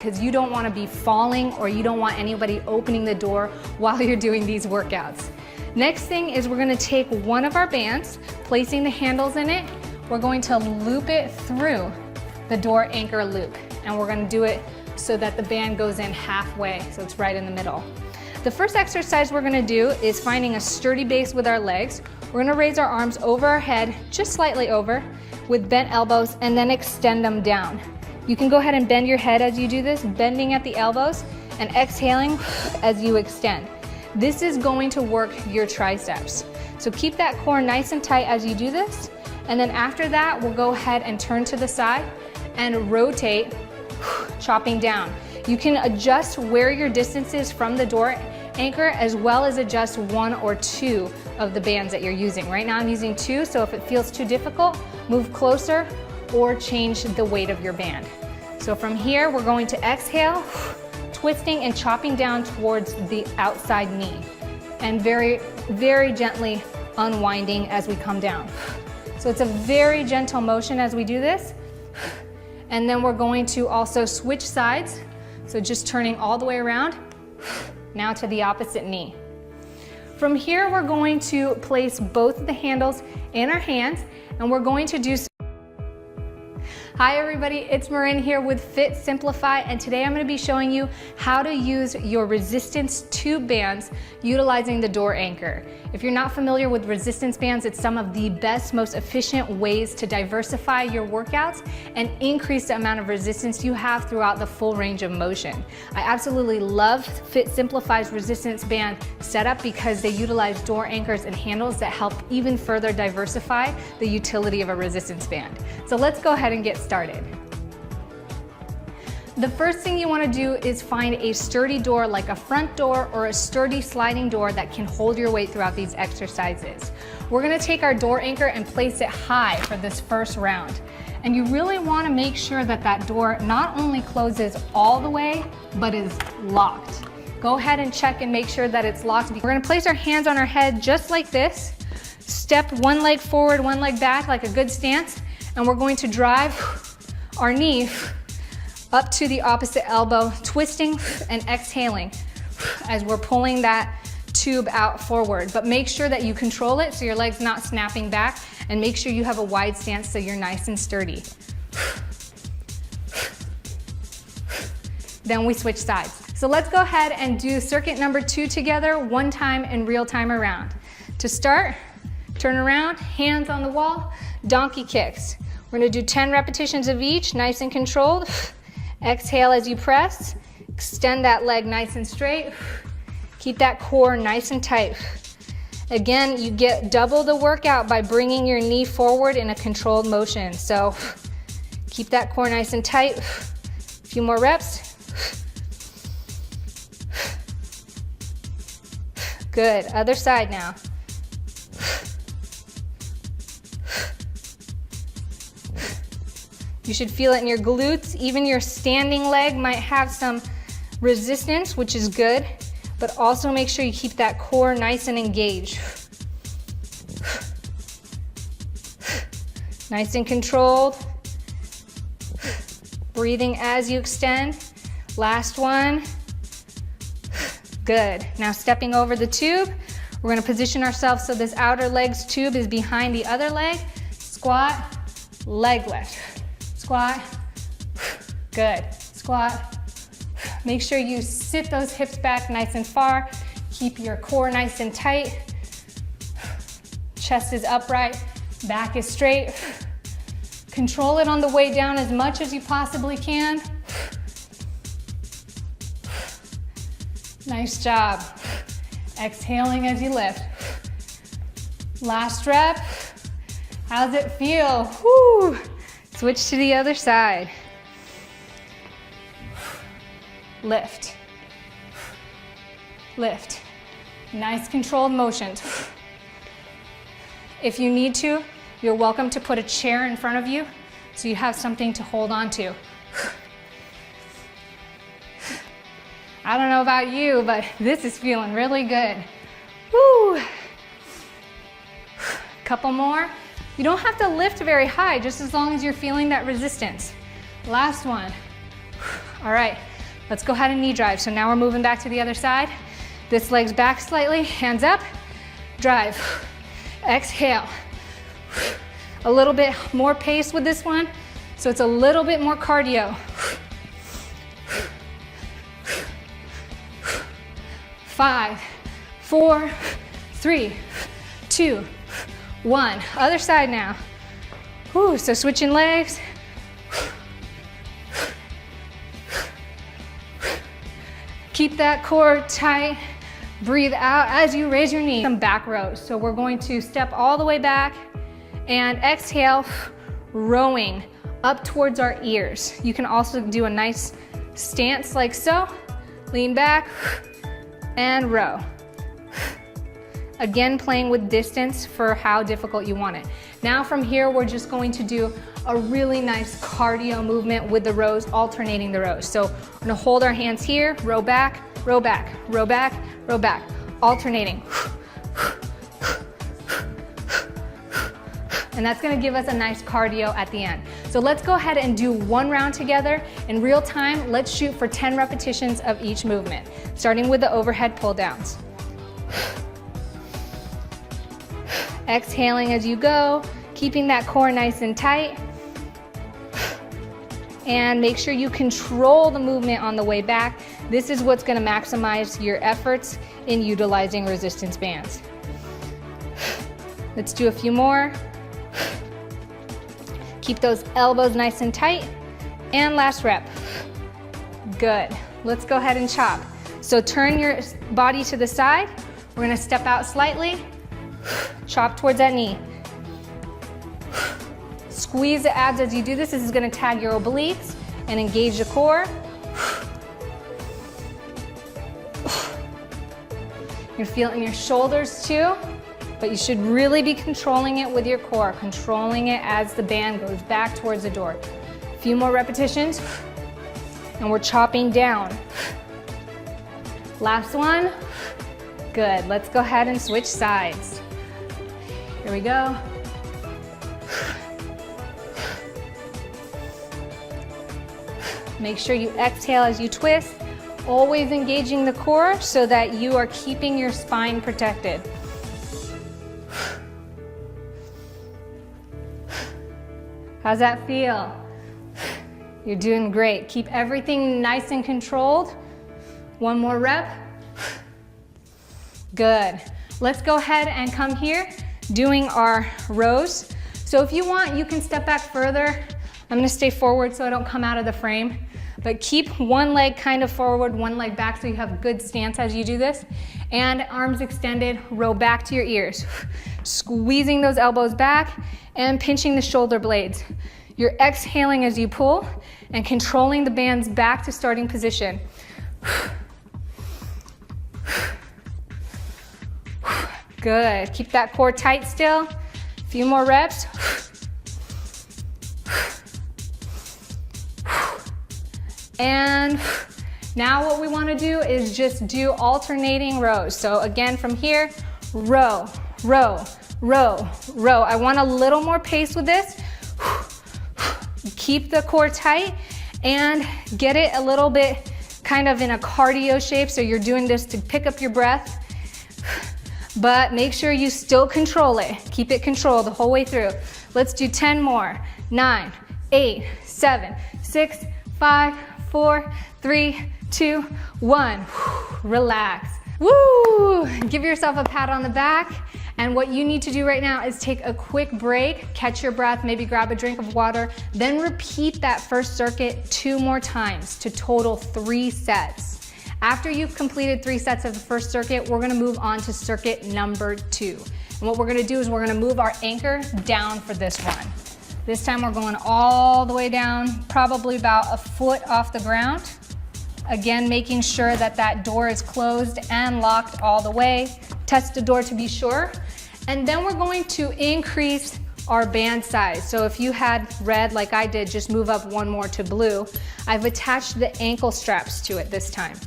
because you don't want to be falling or you don't want anybody opening the door while you're doing these workouts. Next thing is we're going to take one of our bands, placing the handles in it. We're going to loop it through the door anchor loop, and we're going to do it so that the band goes in halfway, so it's right in the middle. The first exercise we're going to do is finding a sturdy base with our legs. We're going to raise our arms over our head, just slightly over, with bent elbows, and then extend them down. You can go ahead and bend your head as you do this, bending at the elbows and exhaling as you extend. This is going to work your triceps. So keep that core nice and tight as you do this. And then after that, we'll go ahead and turn to the side and rotate, chopping down. You can adjust where your distance is from the door anchor, as well as adjust one or two of the bands that you're using. Right now I'm using two, so if it feels too difficult, move closer or change the weight of your band. So from here, we're going to exhale, twisting and chopping down towards the outside knee, and very, very gently unwinding as we come down. So it's a very gentle motion as we do this. And then we're going to also switch sides. So just turning all the way around, now to the opposite knee. From here, we're going to place both of the handles in our hands, and we're going to do. Hi everybody, it's Marin here with Fit Simplify, and today I'm going to be showing you how to use your resistance tube bands utilizing the door anchor. If you're not familiar with resistance bands, it's some of the best, most efficient ways to diversify your workouts and increase the amount of resistance you have throughout the full range of motion. I absolutely love Fit Simplify's resistance band setup because they utilize door anchors and handles that help even further diversify the utility of a resistance band. So let's go ahead and get started. The first thing you want to do is find a sturdy door like a front door or a sturdy sliding door that can hold your weight throughout these exercises. We're going to take our door anchor and place it high for this first round. And you really want to make sure that that door not only closes all the way, but is locked. Go ahead and check and make sure that it's locked. We're going to place our hands on our head just like this. Step one leg forward, one leg back like a good stance. And we're going to drive our knee up to the opposite elbow, twisting and exhaling as we're pulling that tube out forward. But make sure that you control it so your leg's not snapping back, and make sure you have a wide stance so you're nice and sturdy. Then we switch sides. So let's go ahead and do circuit number 2 together, one time in real time around. To start, turn around, hands on the wall, donkey kicks. We're gonna do 10 repetitions of each, nice and controlled. Exhale as you press, extend that leg nice and straight. Keep that core nice and tight. Again, you get double the workout by bringing your knee forward in a controlled motion. So keep that core nice and tight. A few more reps. Good, other side now. You should feel it in your glutes. Even your standing leg might have some resistance, which is good, but also make sure you keep that core nice and engaged. Nice and controlled. Breathing as you extend. Last one. Good. Now stepping over the tube, we're going to position ourselves so this outer leg's tube is behind the other leg. Squat, leg lift. Squat, good, squat. Make sure you sit those hips back nice and far. Keep your core nice and tight. Chest is upright, back is straight. Control it on the way down as much as you possibly can. Nice job. Exhaling as you lift. Last rep. How's it feel? Woo! Switch to the other side. Lift. Lift. Nice controlled motions. If you need to, you're welcome to put a chair in front of you so you have something to hold on to. I don't know about you, but this is feeling really good. Woo! Couple more. You don't have to lift very high, just as long as you're feeling that resistance. Last one. All right, Let's go ahead and knee drive. So now we're moving back to the other side. This leg's back slightly, hands up, drive. Exhale. A little bit more pace with this one, so it's a little bit more cardio. 5, 4, 3, 2, 1. Other side now. Whew, so switching legs. Keep that core tight. Breathe out as you raise your knee. Some back rows. So we're going to step all the way back and exhale, rowing up towards our ears. You can also do a nice stance like so. Lean back and row. Again, playing with distance for how difficult you want it. Now from here, we're just going to do a really nice cardio movement with the rows, alternating the rows. So we're gonna hold our hands here, row back, row back, row back, row back, alternating. And that's gonna give us a nice cardio at the end. So let's go ahead and do one round together. In real time, let's shoot for 10 repetitions of each movement, starting with the overhead pull downs. Exhaling as you go, keeping that core nice and tight. And make sure you control the movement on the way back. This is what's gonna maximize your efforts in utilizing resistance bands. Let's do a few more. Keep those elbows nice and tight. And last rep. Good. Let's go ahead and chop. So turn your body to the side. We're gonna step out slightly. Chop towards that knee. Squeeze the abs as you do this. This is gonna tag your obliques and engage the core. You're feeling your shoulders too, but you should really be controlling it with your core, controlling it as the band goes back towards the door. A few more repetitions, and we're chopping down. Last one. Good. Let's go ahead and switch sides. Here we go. Make sure you exhale as you twist, always engaging the core so that you are keeping your spine protected. How's that feel? You're doing great. Keep everything nice and controlled. One more rep. Good. Let's go ahead and come here, doing our rows. So if you want, you can step back further. I'm gonna stay forward so I don't come out of the frame. But keep one leg kind of forward, one leg back so you have good stance as you do this. And arms extended, row back to your ears. Squeezing those elbows back and pinching the shoulder blades. You're exhaling as you pull and controlling the bands back to starting position. Good. Keep that core tight still. A few more reps. And now what we want to do is just do alternating rows. So again, from here, row, row, row, row. I want a little more pace with this. Keep the core tight and get it a little bit kind of in a cardio shape. So you're doing this to pick up your breath, but make sure you still control it. Keep it controlled the whole way through. Let's do 10 more. 9, 8, 7, 6, 5, 4, 3, 2, 1. Relax. Woo! Give yourself a pat on the back. And what you need to do right now is take a quick break, catch your breath, maybe grab a drink of water, then repeat that first circuit 2 more times to total 3 sets. After you've completed 3 sets of the first circuit, we're gonna move on to circuit number 2. And what we're gonna do is we're gonna move our anchor down for this one. This time we're going all the way down, probably about a foot off the ground. Again, making sure that that door is closed and locked all the way. Test the door to be sure. And then we're going to increase our band size. So if you had red like I did, just move up 1 more to blue. I've attached the ankle straps to it this time.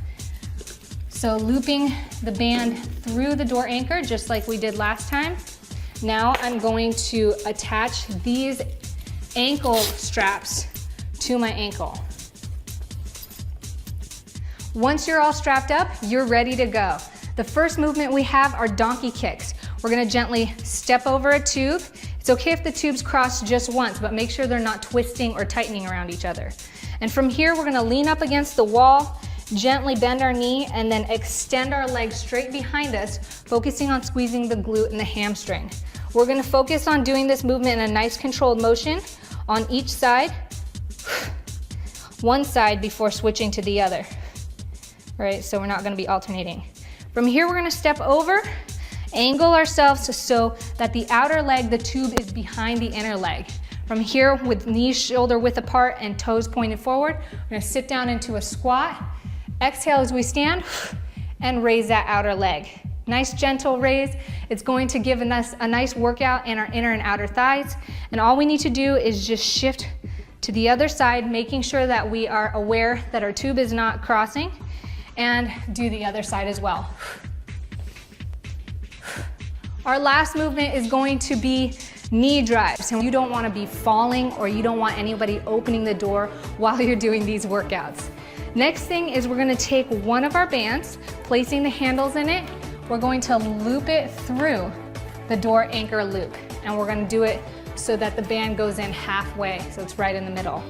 So looping the band through the door anchor, just like we did last time. Now I'm going to attach these ankle straps to my ankle. Once you're all strapped up, you're ready to go. The first movement we have are donkey kicks. We're gonna gently step over a tube. It's okay if the tubes cross just once, but make sure they're not twisting or tightening around each other. And from here, we're gonna lean up against the wall, gently bend our knee, and then extend our legs straight behind us, focusing on squeezing the glute and the hamstring. We're gonna focus on doing this movement in a nice controlled motion on each side, one side before switching to the other. All right, so we're not gonna be alternating. From here, we're gonna step over, angle ourselves so that the outer leg, the tube, is behind the inner leg. From here, with knees shoulder width apart and toes pointed forward, we're gonna sit down into a squat. Exhale as we stand and raise that outer leg. Nice gentle raise. It's going to give us a nice workout in our inner and outer thighs. And all we need to do is just shift to the other side, making sure that we are aware that our tube is not crossing, and do the other side as well. Our last movement is going to be knee drives. And you don't want to be falling, or you don't want anybody opening the door while you're doing these workouts. Next thing is we're gonna take one of our bands, placing the handles in it. We're going to loop it through the door anchor loop. And we're gonna do it so that the band goes in halfway, so it's right in the middle.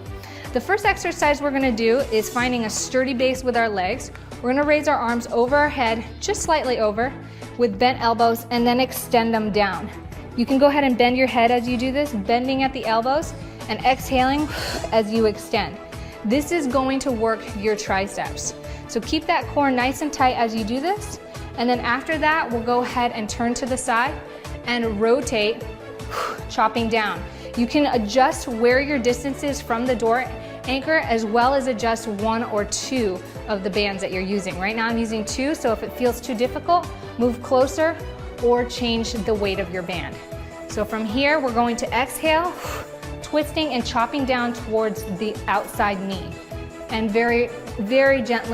The first exercise we're gonna do is finding a sturdy base with our legs. We're gonna raise our arms over our head, just slightly over, with bent elbows, and then extend them down. You can go ahead and bend your head as you do this, bending at the elbows and exhaling as you extend. This is going to work your triceps. So keep that core nice and tight as you do this. And then after that, we'll go ahead and turn to the side and rotate, chopping down. You can adjust where your distance is from the door anchor, as well as adjust one or two of the bands that you're using. Right now I'm using two, so if it feels too difficult, move closer or change the weight of your band. So from here, we're going to exhale, twisting and chopping down towards the outside knee. And very, very gently